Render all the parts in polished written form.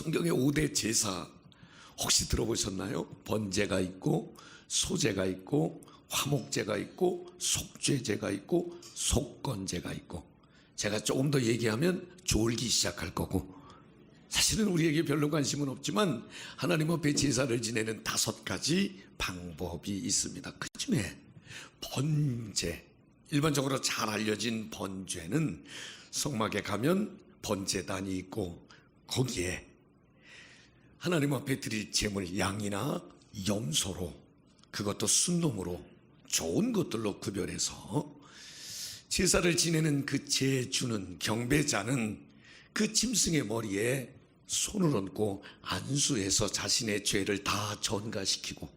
성경의 5대 제사 혹시 들어보셨나요? 번제가 있고 소제가 있고 화목제가 있고 속죄제가 있고 속건제가 있고, 제가 조금 더 얘기하면 졸기 시작할 거고, 사실은 우리에게 별로 관심은 없지만 하나님 앞에 제사를 지내는 5가지 방법이 있습니다. 그 중에 번제, 일반적으로 잘 알려진 번제는 성막에 가면 번제단이 있고 거기에 하나님 앞에 드릴 제물, 양이나 염소로, 그것도 순놈으로 좋은 것들로 구별해서 제사를 지내는 그 제주는, 경배자는 그 짐승의 머리에 손을 얹고 안수해서 자신의 죄를 다 전가시키고,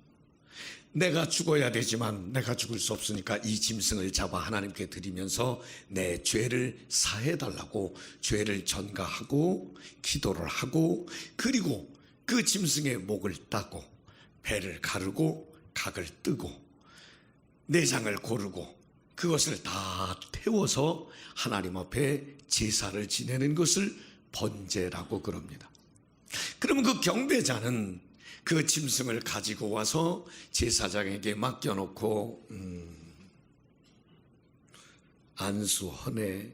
내가 죽어야 되지만 내가 죽을 수 없으니까 이 짐승을 잡아 하나님께 드리면서 내 죄를 사해달라고 죄를 전가하고 기도를 하고, 그리고 그 짐승의 목을 따고 배를 가르고 각을 뜨고 내장을 고르고 그것을 다 태워서 하나님 앞에 제사를 지내는 것을 번제라고 그럽니다. 그러면 그 경배자는 그 짐승을 가지고 와서 제사장에게 맡겨놓고 안수하네,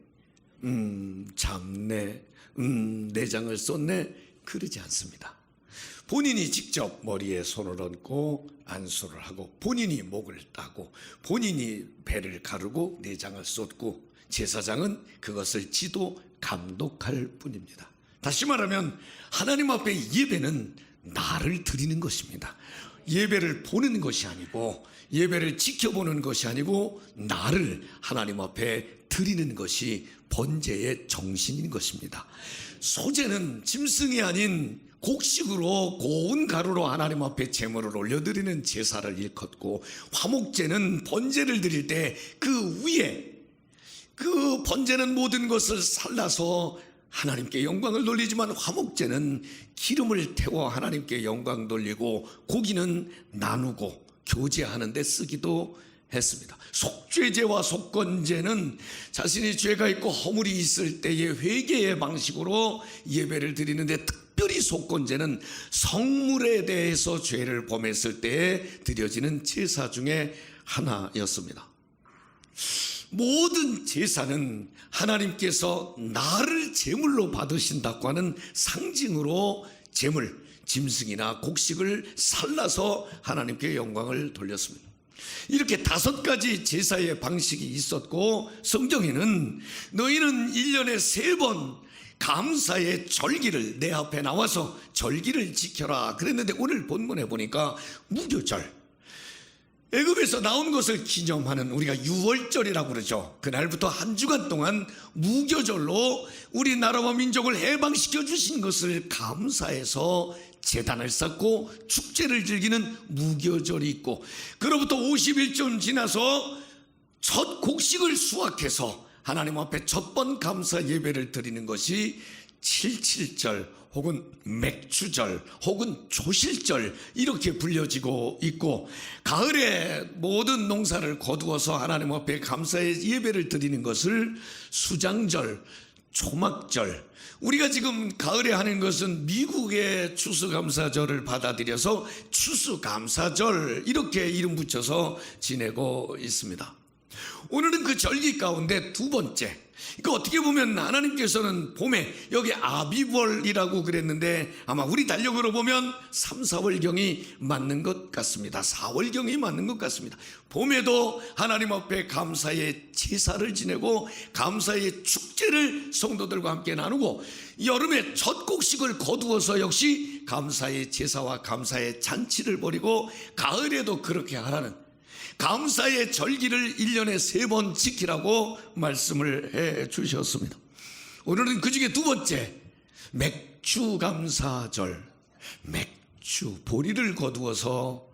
잡네, 내장을 쏟네, 그러지 않습니다. 본인이 직접 머리에 손을 얹고 안수를 하고, 본인이 목을 따고, 본인이 배를 가르고 내장을 쏟고, 제사장은 그것을 지도 감독할 뿐입니다. 다시 말하면 하나님 앞에 예배는 나를 드리는 것입니다. 예배를 보는 것이 아니고, 예배를 지켜보는 것이 아니고, 나를 하나님 앞에 드리는 것이 번제의 정신인 것입니다. 소제는 짐승이 아닌 곡식으로 고운 가루로 하나님 앞에 제물을 올려드리는 제사를 일컫고, 화목제는 번제를 드릴 때 그 위에, 그 번제는 모든 것을 살라서 하나님께 영광을 돌리지만 화목제는 기름을 태워 하나님께 영광 돌리고 고기는 나누고 교제하는 데 쓰기도 했습니다. 속죄제와 속건제는 자신이 죄가 있고 허물이 있을 때의 회개의 방식으로 예배를 드리는데, 특별히 속건제는 성물에 대해서 죄를 범했을 때에 드려지는 제사 중에 하나였습니다. 모든 제사는 하나님께서 나를 제물로 받으신다고 하는 상징으로 제물, 짐승이나 곡식을 살라서 하나님께 영광을 돌렸습니다. 이렇게 5가지 제사의 방식이 있었고, 성경에는 너희는 1년에 3번 감사의 절기를, 내 앞에 나와서 절기를 지켜라 그랬는데, 오늘 본문에 보니까 무교절, 애굽에서 나온 것을 기념하는, 우리가 유월절이라고 그러죠. 그날부터 한 주간 동안 무교절로 우리나라와 민족을 해방시켜 주신 것을 감사해서 제단을 쌓고 축제를 즐기는 무교절이 있고, 그로부터 50일쯤 지나서 첫 곡식을 수확해서 하나님 앞에 첫 번 감사 예배를 드리는 것이 77절 혹은 맥주절 혹은 조실절, 이렇게 불려지고 있고, 가을에 모든 농사를 거두어서 하나님 앞에 감사의 예배를 드리는 것을 수장절, 초막절, 우리가 지금 가을에 하는 것은 미국의 추수감사절을 받아들여서 추수감사절, 이렇게 이름 붙여서 지내고 있습니다. 오늘은 그 절기 가운데 2번째, 이거 어떻게 보면 하나님께서는 봄에, 여기 아비월이라고 그랬는데 아마 우리 달력으로 보면 3, 4월경이 맞는 것 같습니다. 4월경이 맞는 것 같습니다. 봄에도 하나님 앞에 감사의 제사를 지내고 감사의 축제를 성도들과 함께 나누고, 여름에 첫 곡식을 거두어서 역시 감사의 제사와 감사의 잔치를 벌이고, 가을에도 그렇게 하라는 감사의 절기를 1년에 3번 지키라고 말씀을 해 주셨습니다. 오늘은 그 중에 2번째, 맥주감사절, 맥주, 보리를 거두어서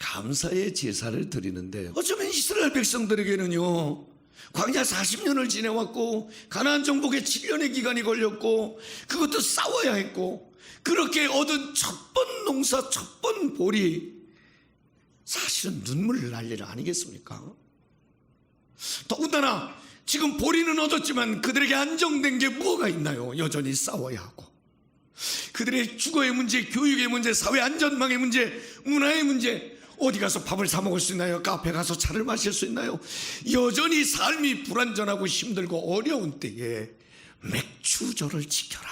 감사의 제사를 드리는데, 어쩌면 이스라엘 백성들에게는요, 광야 40년을 지내왔고 가나안 정복에 7년의 기간이 걸렸고, 그것도 싸워야 했고, 그렇게 얻은 첫 번 농사, 첫 번 보리, 사실은 눈물 날 일 아니겠습니까? 더군다나 지금 보리는 얻었지만 그들에게 안정된 게 뭐가 있나요? 여전히 싸워야 하고, 그들의 주거의 문제, 교육의 문제, 사회 안전망의 문제, 문화의 문제, 어디 가서 밥을 사 먹을 수 있나요? 카페 가서 차를 마실 수 있나요? 여전히 삶이 불안전하고 힘들고 어려운 때에 맥주절을 지켜라.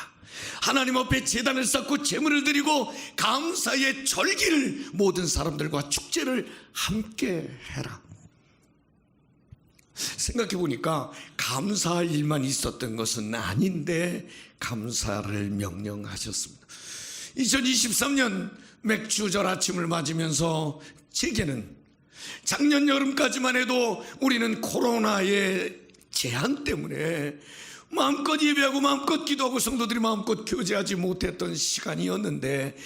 하나님 앞에 제단을 쌓고 제물을 드리고 감사의 절기를 모든 사람들과 축제를 함께 해라. 생각해 보니까 감사할 일만 있었던 것은 아닌데 감사를 명령하셨습니다. 2023년 맥주절 아침을 맞으면서 제게는 작년 여름까지만 해도 우리는 코로나의 제한 때문에 마음껏 예배하고 마음껏 기도하고 성도들이 마음껏 교제하지 못했던 시간이었는데,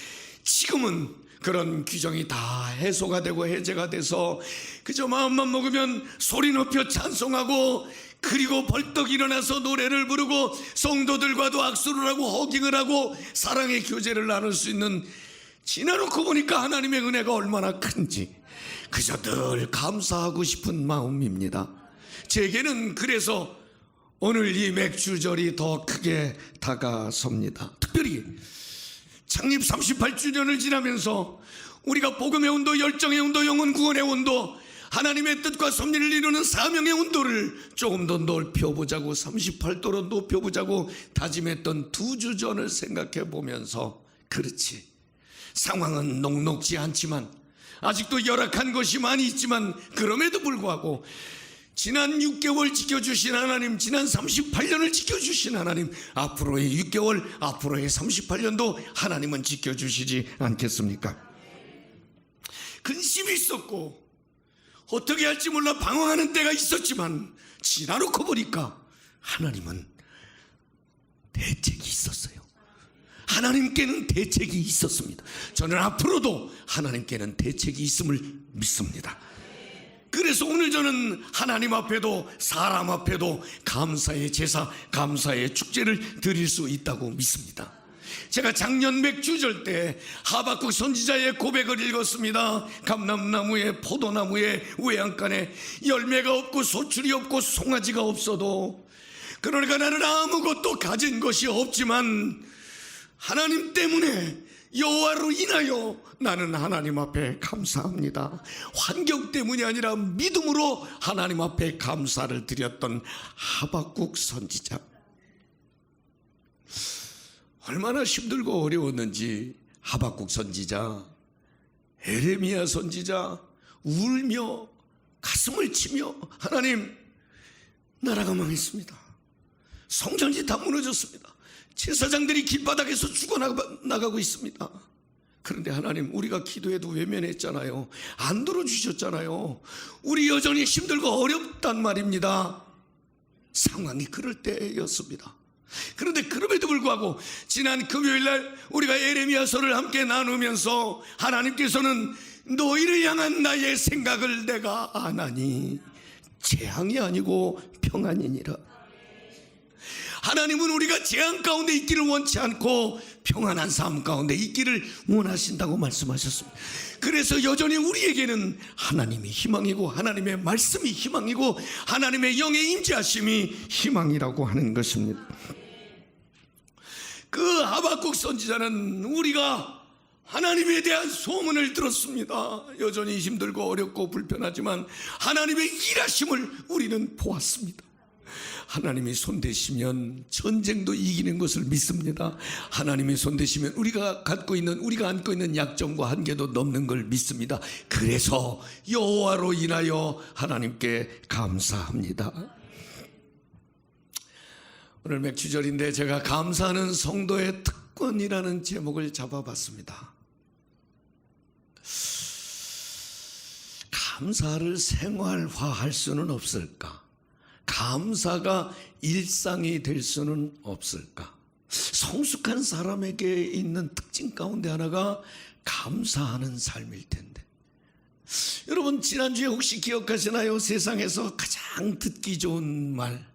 지금은 그런 규정이 다 해소가 되고 해제가 돼서 그저 마음만 먹으면 소리 높여 찬송하고, 그리고 벌떡 일어나서 노래를 부르고 성도들과도 악수를 하고 허깅을 하고 사랑의 교제를 나눌 수 있는, 지나놓고 보니까 하나님의 은혜가 얼마나 큰지 그저 늘 감사하고 싶은 마음입니다. 제게는 그래서 오늘 이 맥주절이 더 크게 다가섭니다. 특별히 창립 38주년을 지나면서 우리가 복음의 온도, 열정의 온도, 영혼 구원의 온도, 하나님의 뜻과 섭리를 이루는 사명의 온도를 조금 더 넓혀보자고, 38도로 높여보자고 다짐했던 2주 전을 생각해 보면서, 그렇지, 상황은 녹록지 않지만 아직도 열악한 것이 많이 있지만 그럼에도 불구하고 지난 6개월 지켜주신 하나님, 지난 38년을 지켜주신 하나님, 앞으로의 6개월, 앞으로의 38년도 하나님은 지켜주시지 않겠습니까? 근심이 있었고 어떻게 할지 몰라 방황하는 때가 있었지만 지나놓고 보니까 하나님은 대책이 있었어요. 하나님께는 대책이 있었습니다. 저는 앞으로도 하나님께는 대책이 있음을 믿습니다. 그래서 오늘 저는 하나님 앞에도 사람 앞에도 감사의 제사, 감사의 축제를 드릴 수 있다고 믿습니다. 제가 작년 맥주절 때 하박국 선지자의 고백을 읽었습니다. 감람나무에 포도나무에 외양간에 열매가 없고 소출이 없고 송아지가 없어도, 그러니까 나는 아무것도 가진 것이 없지만 하나님 때문에, 여호와로 인하여 나는 하나님 앞에 감사합니다. 환경 때문이 아니라 믿음으로 하나님 앞에 감사를 드렸던 하박국 선지자. 얼마나 힘들고 어려웠는지 하박국 선지자, 에레미야 선지자 울며 가슴을 치며, 하나님, 나라가 망했습니다. 성전이 다 무너졌습니다. 제사장들이 길바닥에서 죽어나가고 있습니다. 그런데 하나님, 우리가 기도해도 외면했잖아요. 안 들어주셨잖아요. 우리 여전히 힘들고 어렵단 말입니다. 상황이 그럴 때였습니다. 그런데 그럼에도 불구하고 지난 금요일날 우리가 에레미야서를 함께 나누면서 하나님께서는 너희를 향한 나의 생각을 내가 아나니 재앙이 아니고 평안이니라. 하나님은 우리가 재앙 가운데 있기를 원치 않고 평안한 삶 가운데 있기를 원하신다고 말씀하셨습니다. 그래서 여전히 우리에게는 하나님이 희망이고 하나님의 말씀이 희망이고 하나님의 영의 임재하심이 희망이라고 하는 것입니다. 그 하박국 선지자는 우리가 하나님에 대한 소문을 들었습니다. 여전히 힘들고 어렵고 불편하지만 하나님의 일하심을 우리는 보았습니다. 하나님이 손대시면 전쟁도 이기는 것을 믿습니다. 하나님이 손대시면 우리가 안고 있는 약점과 한계도 넘는 걸 믿습니다. 그래서 여호와로 인하여 하나님께 감사합니다. 오늘 맥주절인데 제가 감사하는 성도의 특권이라는 제목을 잡아봤습니다. 감사를 생활화할 수는 없을까? 감사가 일상이 될 수는 없을까? 성숙한 사람에게 있는 특징 가운데 하나가 감사하는 삶일 텐데, 여러분 지난주에 혹시 기억하시나요? 세상에서 가장 듣기 좋은 말,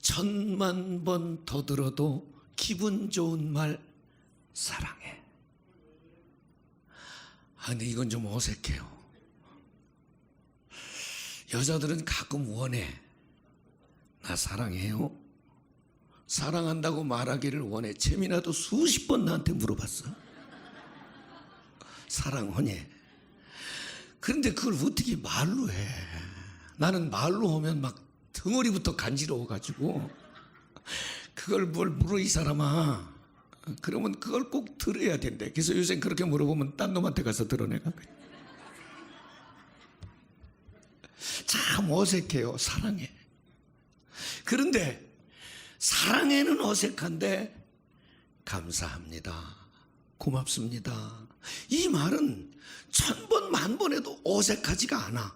1000만 번 더 들어도 기분 좋은 말, 사랑해. 근데 이건 좀 어색해요. 여자들은 가끔 원해. 나 사랑해요. 사랑한다고 말하기를 원해. 채민아도 수십 번 나한테 물어봤어. 사랑하니? 그런데 그걸 어떻게 말로 해? 나는 말로 하면 막 덩어리부터 간지러워가지고 그걸 뭘 물어 이 사람아. 그러면 그걸 꼭 들어야 된대. 그래서 요새 그렇게 물어보면 딴 놈한테 가서 들어내가. 참 어색해요. 사랑해. 그런데 사랑해는 어색한데 감사합니다, 고맙습니다, 이 말은 1000번 만번해도 어색하지가 않아.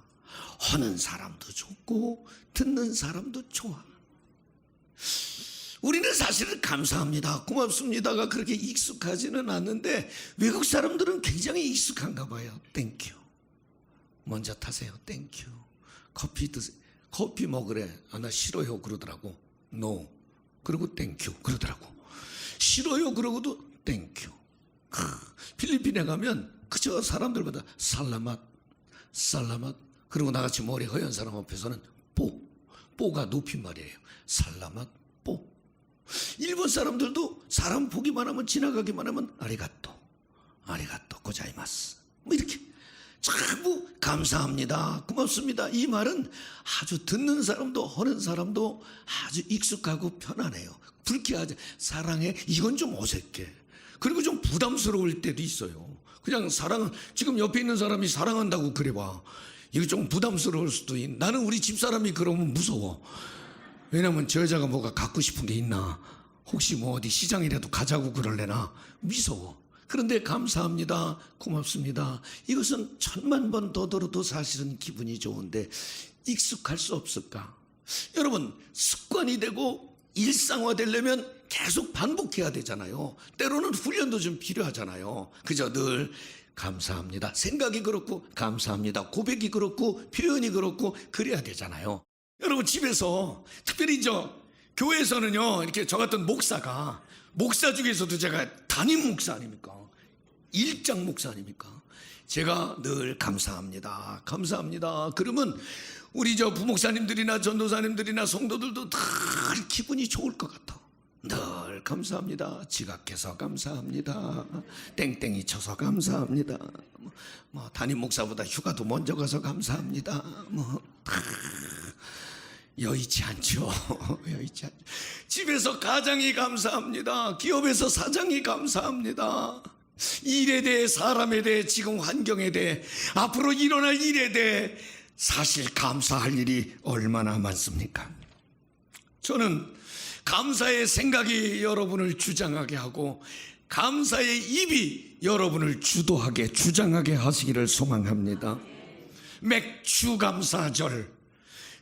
하는 사람도 좋고 듣는 사람도 좋아. 우리는 사실은 감사합니다, 고맙습니다가 그렇게 익숙하지는 않는데 외국 사람들은 굉장히 익숙한가 봐요. 땡큐, 먼저 타세요. 땡큐, 커피 드세요. 커피 먹으래. 나 싫어요 그러더라고. 노. 그리고 땡큐 그러더라고. 싫어요 그러고도 땡큐. 필리핀에 가면 그저 사람들보다 살라맛 살라맛. 그리고 나같이 머리 허연 사람 앞에서는 뽀가 높임말이에요. 살라맛 뽀. 일본 사람들도 사람 보기만 하면, 지나가기만 하면 아리가또 고자이마스 뭐 이렇게 전부 감사합니다, 고맙습니다, 이 말은 아주 듣는 사람도 하는 사람도 아주 익숙하고 편안해요. 불쾌하지. 사랑해, 이건 좀 어색해. 그리고 좀 부담스러울 때도 있어요. 그냥 지금 옆에 있는 사람이 사랑한다고 그래봐. 이거 좀 부담스러울 수도 있. 나는 우리 집사람이 그러면 무서워. 왜냐면 저 여자가 뭐가 갖고 싶은 게 있나, 혹시 뭐 어디 시장이라도 가자고 그럴래나 무서워. 그런데 감사합니다, 고맙습니다, 이것은 1000만 번 더 들어도 사실은 기분이 좋은데 익숙할 수 없을까? 여러분, 습관이 되고 일상화되려면 계속 반복해야 되잖아요. 때로는 훈련도 좀 필요하잖아요. 그저 늘 감사합니다, 생각이 그렇고 감사합니다, 고백이 그렇고 표현이 그렇고 그래야 되잖아요. 여러분, 집에서 특별히 교회에서는요, 이렇게 저 같은 목사 중에서도 제가 담임 목사 아닙니까? 일장 목사 아닙니까? 제가 늘 감사합니다, 감사합니다 그러면 우리 부목사님들이나 전도사님들이나 성도들도 늘 기분이 좋을 것 같아. 늘 감사합니다, 지각해서 감사합니다, 땡땡이 쳐서 감사합니다, 담임 목사보다 휴가도 먼저 가서 감사합니다, 여의치 않죠. 여의치 않죠. 집에서 가장이 감사합니다, 기업에서 사장이 감사합니다, 일에 대해, 사람에 대해, 지금 환경에 대해, 앞으로 일어날 일에 대해 사실 감사할 일이 얼마나 많습니까? 저는 감사의 생각이 여러분을 주장하게 하고 감사의 입이 여러분을 주도하게, 주장하게 하시기를 소망합니다. 맥주 감사절,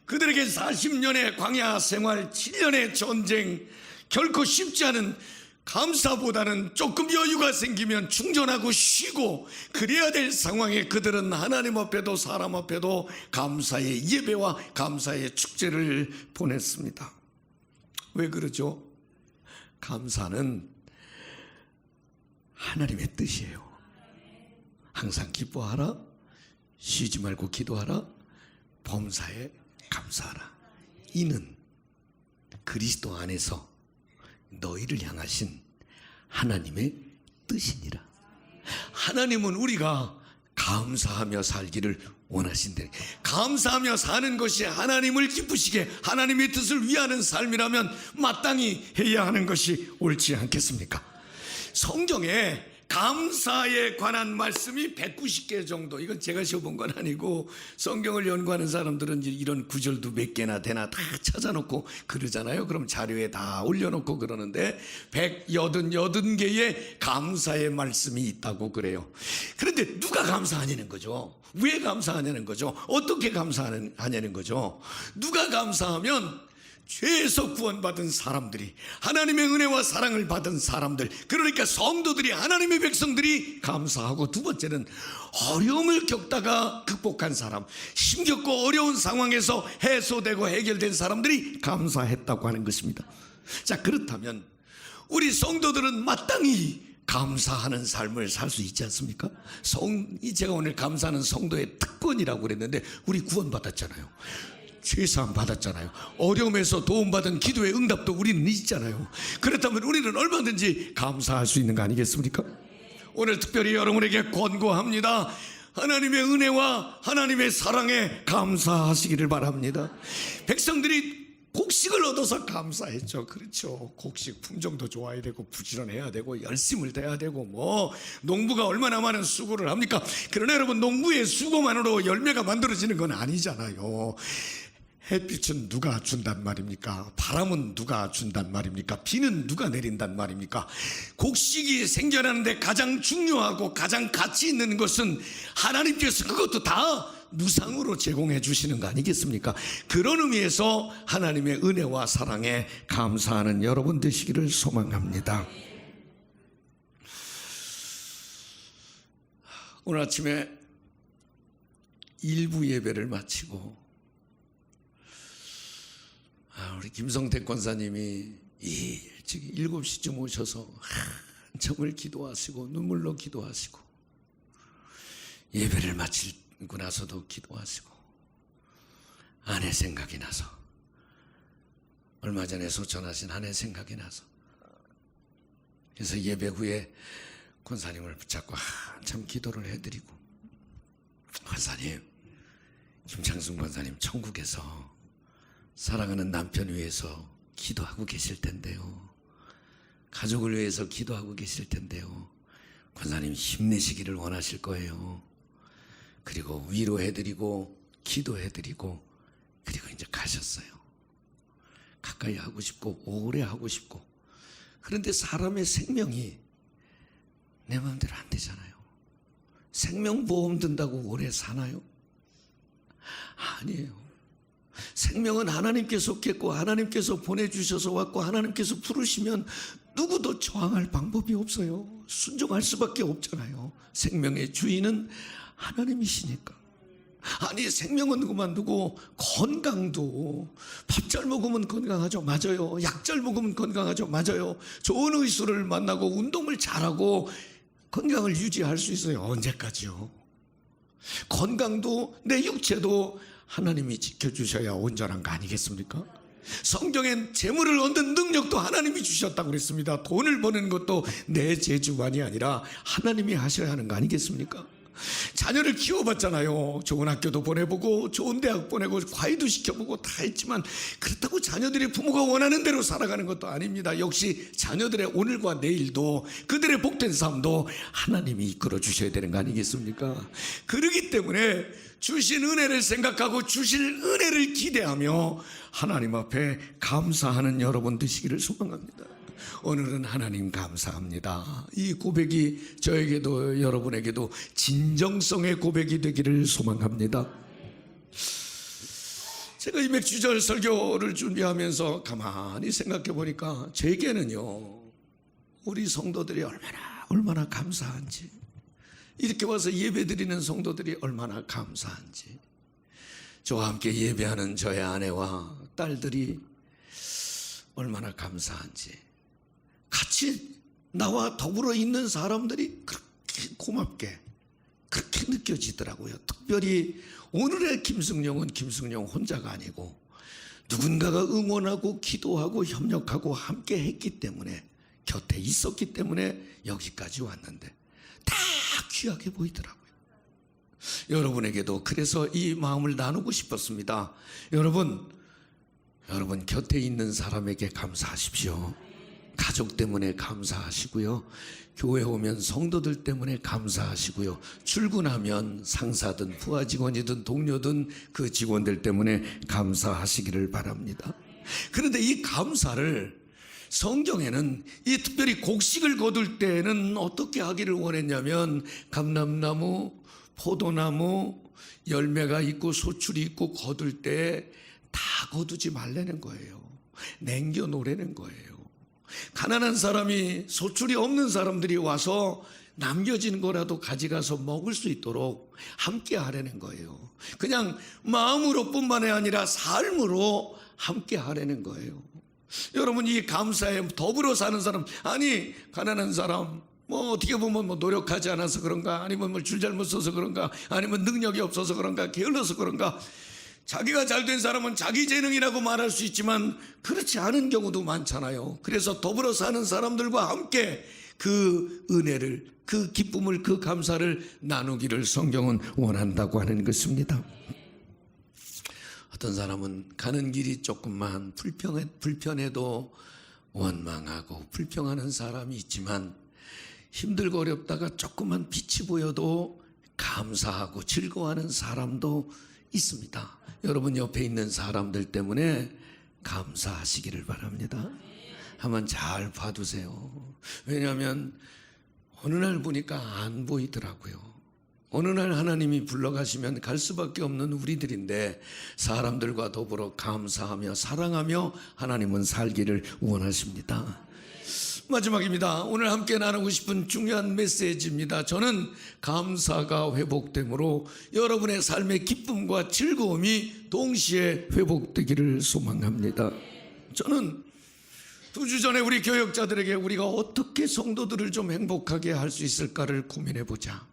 그들에게 40년의 광야 생활, 7년의 전쟁, 결코 쉽지 않은, 감사보다는 조금 여유가 생기면 충전하고 쉬고 그래야 될 상황에 그들은 하나님 앞에도 사람 앞에도 감사의 예배와 감사의 축제를 보냈습니다. 왜 그러죠? 감사는 하나님의 뜻이에요. 항상 기뻐하라, 쉬지 말고 기도하라, 범사에 감사하라. 이는 그리스도 안에서 너희를 향하신 하나님의 뜻이니라. 하나님은 우리가 감사하며 살기를 원하신대. 감사하며 사는 것이 하나님을 기쁘시게, 하나님의 뜻을 위하는 삶이라면 마땅히 해야 하는 것이 옳지 않겠습니까? 성경에 감사에 관한 말씀이 190개 정도, 이건 제가 시험본 건 아니고 성경을 연구하는 사람들은 이런 구절도 몇 개나 되나 다 찾아놓고 그러잖아요. 그럼 자료에 다 올려놓고 그러는데 180개의 감사의 말씀이 있다고 그래요. 그런데 누가 감사하냐는 거죠. 왜 감사하냐는 거죠. 어떻게 감사하냐는 거죠. 누가 감사하면 죄에서 구원받은 사람들이, 하나님의 은혜와 사랑을 받은 사람들, 그러니까 성도들이, 하나님의 백성들이 감사하고, 두 번째는 어려움을 겪다가 극복한 사람, 힘겹고 어려운 상황에서 해소되고 해결된 사람들이 감사했다고 하는 것입니다. 자, 그렇다면 우리 성도들은 마땅히 감사하는 삶을 살 수 있지 않습니까? 제가 오늘 감사하는 성도의 특권이라고 그랬는데 우리 구원받았잖아요. 죄사함 받았잖아요. 어려움에서 도움받은 기도의 응답도 우리는 있잖아요. 그렇다면 우리는 얼마든지 감사할 수 있는 거 아니겠습니까? 오늘 특별히 여러분에게 권고합니다. 하나님의 은혜와 하나님의 사랑에 감사하시기를 바랍니다. 백성들이 곡식을 얻어서 감사했죠. 그렇죠. 곡식 품종도 좋아야 되고 부지런해야 되고 열심을 대야 되고 뭐 농부가 얼마나 많은 수고를 합니까? 그러나 여러분, 농부의 수고만으로 열매가 만들어지는 건 아니잖아요. 햇빛은 누가 준단 말입니까? 바람은 누가 준단 말입니까? 비는 누가 내린단 말입니까? 곡식이 생겨나는데 가장 중요하고 가장 가치 있는 것은 하나님께서 그것도 다 무상으로 제공해 주시는 거 아니겠습니까? 그런 의미에서 하나님의 은혜와 사랑에 감사하는 여러분 되시기를 소망합니다. 오늘 아침에 일부 예배를 마치고 우리 김성택 권사님이 일찍 7시쯤 오셔서 한참을 기도하시고 눈물로 기도하시고 예배를 마치고 나서도 기도하시고 아내 생각이 나서 얼마 전에 소천하신 아내 생각이 나서 그래서 예배 후에 권사님을 붙잡고 한참 기도를 해드리고 권사님, 김창순 권사님 천국에서 사랑하는 남편 위해서 기도하고 계실 텐데요. 가족을 위해서 기도하고 계실 텐데요. 권사님 힘내시기를 원하실 거예요. 그리고 위로해드리고 기도해드리고 그리고 이제 가셨어요. 가까이 하고 싶고 오래 하고 싶고. 그런데 사람의 생명이 내 마음대로 안 되잖아요. 생명보험 든다고 오래 사나요? 아니에요. 생명은 하나님께서 줬고 하나님께서 보내주셔서 왔고 하나님께서 부르시면 누구도 저항할 방법이 없어요. 순종할 수밖에 없잖아요. 생명의 주인은 하나님이시니까. 아니, 생명은 그만두고 건강도 밥 잘 먹으면 건강하죠. 맞아요. 약 잘 먹으면 건강하죠. 맞아요. 좋은 의술을 만나고 운동을 잘하고 건강을 유지할 수 있어요. 언제까지요? 건강도 내 육체도 하나님이 지켜주셔야 온전한 거 아니겠습니까? 성경엔 재물을 얻는 능력도 하나님이 주셨다고 그랬습니다. 돈을 버는 것도 내 재주만이 아니라 하나님이 하셔야 하는 거 아니겠습니까? 자녀를 키워봤잖아요. 좋은 학교도 보내보고 좋은 대학 보내고 과외도 시켜보고 다 했지만 그렇다고 자녀들이 부모가 원하는 대로 살아가는 것도 아닙니다. 역시 자녀들의 오늘과 내일도 그들의 복된 삶도 하나님이 이끌어 주셔야 되는 거 아니겠습니까? 그렇기 때문에 주신 은혜를 생각하고 주실 은혜를 기대하며 하나님 앞에 감사하는 여러분 되시기를 소망합니다. 오늘은 하나님 감사합니다. 이 고백이 저에게도 여러분에게도 진정성의 고백이 되기를 소망합니다. 제가 이 맥주절 설교를 준비하면서 가만히 생각해 보니까 제게는요, 우리 성도들이 얼마나 감사한지, 이렇게 와서 예배 드리는 성도들이 얼마나 감사한지, 저와 함께 예배하는 저의 아내와 딸들이 얼마나 감사한지, 같이 나와 더불어 있는 사람들이 그렇게 고맙게 그렇게 느껴지더라고요. 특별히 오늘의 김승용은 김승용 혼자가 아니고 누군가가 응원하고 기도하고 협력하고 함께 했기 때문에, 곁에 있었기 때문에 여기까지 왔는데 다 귀하게 보이더라고요. 여러분에게도 그래서 이 마음을 나누고 싶었습니다. 여러분 곁에 있는 사람에게 감사하십시오. 가족 때문에 감사하시고요. 교회 오면 성도들 때문에 감사하시고요. 출근하면 상사든 부하 직원이든 동료든 그 직원들 때문에 감사하시기를 바랍니다. 그런데 이 감사를 성경에는 이 특별히 곡식을 거둘 때는 어떻게 하기를 원했냐면 감람나무, 포도나무, 열매가 있고 소출이 있고 거둘 때 다 거두지 말라는 거예요. 남겨놓으라는 거예요. 가난한 사람이, 소출이 없는 사람들이 와서 남겨진 거라도 가져가서 먹을 수 있도록 함께 하라는 거예요. 그냥 마음으로 뿐만이 아니라 삶으로 함께 하라는 거예요. 여러분, 이 감사에 더불어 사는 사람, 아니 가난한 사람 뭐 어떻게 보면 뭐 노력하지 않아서 그런가, 아니면 뭐 줄 잘못 써서 그런가, 아니면 능력이 없어서 그런가, 게을러서 그런가, 자기가 잘된 사람은 자기 재능이라고 말할 수 있지만 그렇지 않은 경우도 많잖아요. 그래서 더불어 사는 사람들과 함께 그 은혜를, 그 기쁨을, 그 감사를 나누기를 성경은 원한다고 하는 것입니다. 어떤 사람은 가는 길이 조금만 불편해도 원망하고 불평하는 사람이 있지만, 힘들고 어렵다가 조금만 빛이 보여도 감사하고 즐거워하는 사람도 있습니다. 여러분 옆에 있는 사람들 때문에 감사하시기를 바랍니다. 한번 잘 봐두세요. 왜냐하면 어느 날 보니까 안 보이더라고요. 어느 날 하나님이 불러가시면 갈 수밖에 없는 우리들인데, 사람들과 더불어 감사하며 사랑하며 하나님은 살기를 원하십니다. 마지막입니다. 오늘 함께 나누고 싶은 중요한 메시지입니다. 저는 감사가 회복됨으로 여러분의 삶의 기쁨과 즐거움이 동시에 회복되기를 소망합니다. 저는 2주 전에 우리 교역자들에게 우리가 어떻게 성도들을 좀 행복하게 할 수 있을까를 고민해보자.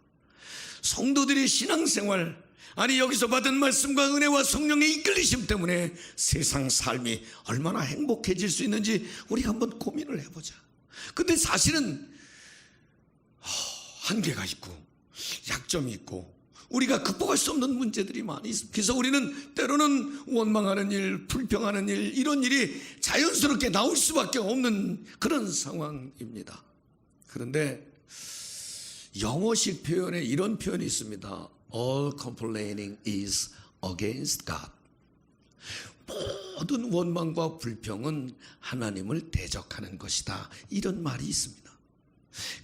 성도들의 신앙생활, 아니 여기서 받은 말씀과 은혜와 성령의 이끌리심 때문에 세상 삶이 얼마나 행복해질 수 있는지 우리가 한번 고민을 해보자. 근데 사실은 한계가 있고 약점이 있고 우리가 극복할 수 없는 문제들이 많이 있습니다. 그래서 우리는 때로는 원망하는 일, 불평하는 일, 이런 일이 자연스럽게 나올 수밖에 없는 그런 상황입니다. 그런데 영어식 표현에 이런 표현이 있습니다. All complaining is against God. 모든 원망과 불평은 하나님을 대적하는 것이다. 이런 말이 있습니다.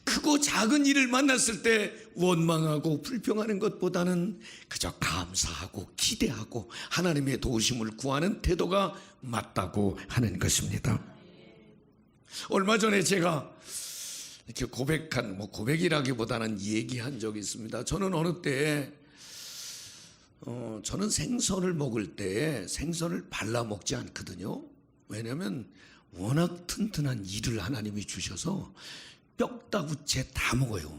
크고 작은 일을 만났을 때 원망하고 불평하는 것보다는 그저 감사하고 기대하고 하나님의 도우심을 구하는 태도가 맞다고 하는 것입니다. 얼마 전에 제가 이렇게 고백이라기보다는 얘기한 적이 있습니다. 저는 어느 때에 저는 생선을 먹을 때 생선을 발라 먹지 않거든요. 왜냐하면 워낙 튼튼한 이를 하나님이 주셔서 뼈다구채 다 먹어요.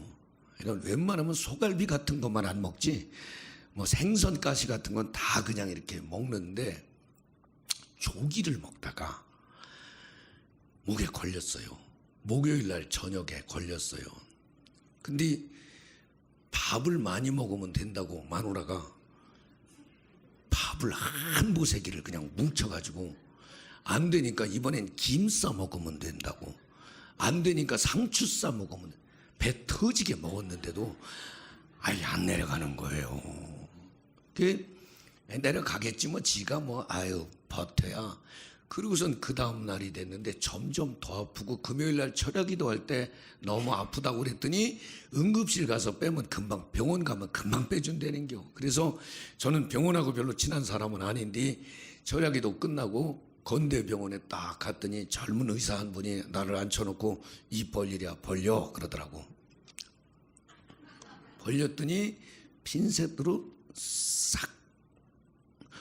그러니까 웬만하면 소갈비 같은 것만 안 먹지 뭐 생선 가시 같은 건 다 그냥 이렇게 먹는데, 조기를 먹다가 목에 걸렸어요. 목요일 날 저녁에 걸렸어요. 근데 밥을 많이 먹으면 된다고 마누라가 밥을 한 보세기를 그냥 뭉쳐가지고, 안 되니까 이번엔 김 싸 먹으면 된다고, 안 되니까 상추 싸 먹으면, 배 터지게 먹었는데도 아예 안 내려가는 거예요. 내려가겠지 뭐 지가 뭐 아유 버텨야. 그리고선 그 다음 날이 됐는데 점점 더 아프고, 금요일 날 철야 기도할 때 너무 아프다고 그랬더니 응급실 가서 빼면 금방, 병원 가면 금방 빼준다는겨. 그래서 저는 병원하고 별로 친한 사람은 아닌데 철야 기도 끝나고 건대병원에 딱 갔더니 젊은 의사 한 분이 나를 앉혀놓고 입 벌리랴 벌려 그러더라고. 벌렸더니 핀셋으로 싹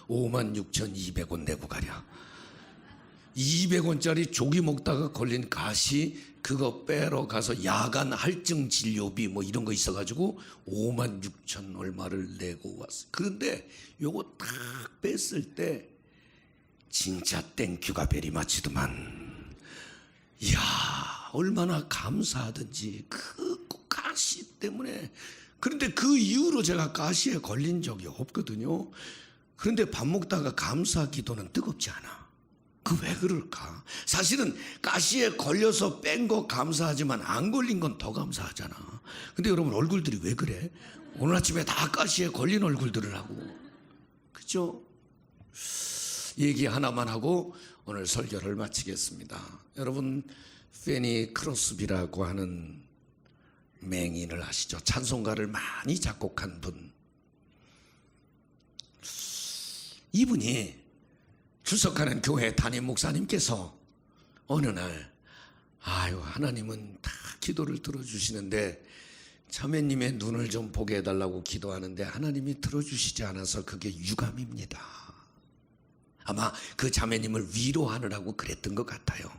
56,200원 내고 가랴. 200원짜리 조기 먹다가 걸린 가시 그거 빼러 가서 야간 할증 진료비 뭐 이런 거 있어가지고 56,000 얼마를 내고 왔어. 그런데 요거 딱 뺐을 때 진짜 땡큐가 베리마치더만. 이야, 얼마나 감사하든지 그 가시 때문에. 그런데 그 이후로 제가 가시에 걸린 적이 없거든요. 그런데 밥 먹다가 감사 기도는 뜨겁지 않아. 그 왜 그럴까? 사실은 가시에 걸려서 뺀 거 감사하지만 안 걸린 건 더 감사하잖아. 근데 여러분 얼굴들이 왜 그래? 오늘 아침에 다 가시에 걸린 얼굴들을 하고, 그죠? 얘기 하나만 하고 오늘 설교를 마치겠습니다. 여러분 페니 크로스비라고 하는 맹인을 아시죠? 찬송가를 많이 작곡한 분. 이분이 출석하는 교회 담임 목사님께서 어느 날 아유 하나님은 다 기도를 들어주시는데 자매님의 눈을 좀 보게 해달라고 기도하는데 하나님이 들어주시지 않아서 그게 유감입니다. 아마 그 자매님을 위로하느라고 그랬던 것 같아요.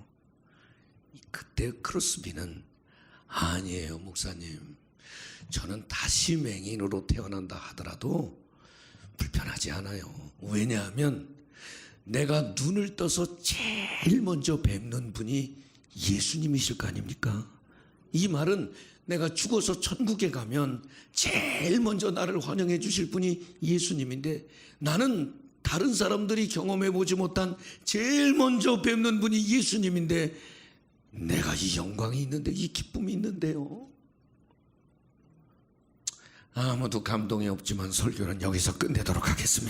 그때 크로스비는 아니에요 목사님, 저는 다시 맹인으로 태어난다 하더라도 불편하지 않아요. 왜냐하면 내가 눈을 떠서 제일 먼저 뵙는 분이 예수님이실 거 아닙니까? 이 말은 내가 죽어서 천국에 가면 제일 먼저 나를 환영해 주실 분이 예수님인데, 나는 다른 사람들이 경험해 보지 못한 제일 먼저 뵙는 분이 예수님인데, 내가 이 영광이 있는데, 이 기쁨이 있는데요. 아무도 감동이 없지만 설교는 여기서 끝내도록 하겠습니다.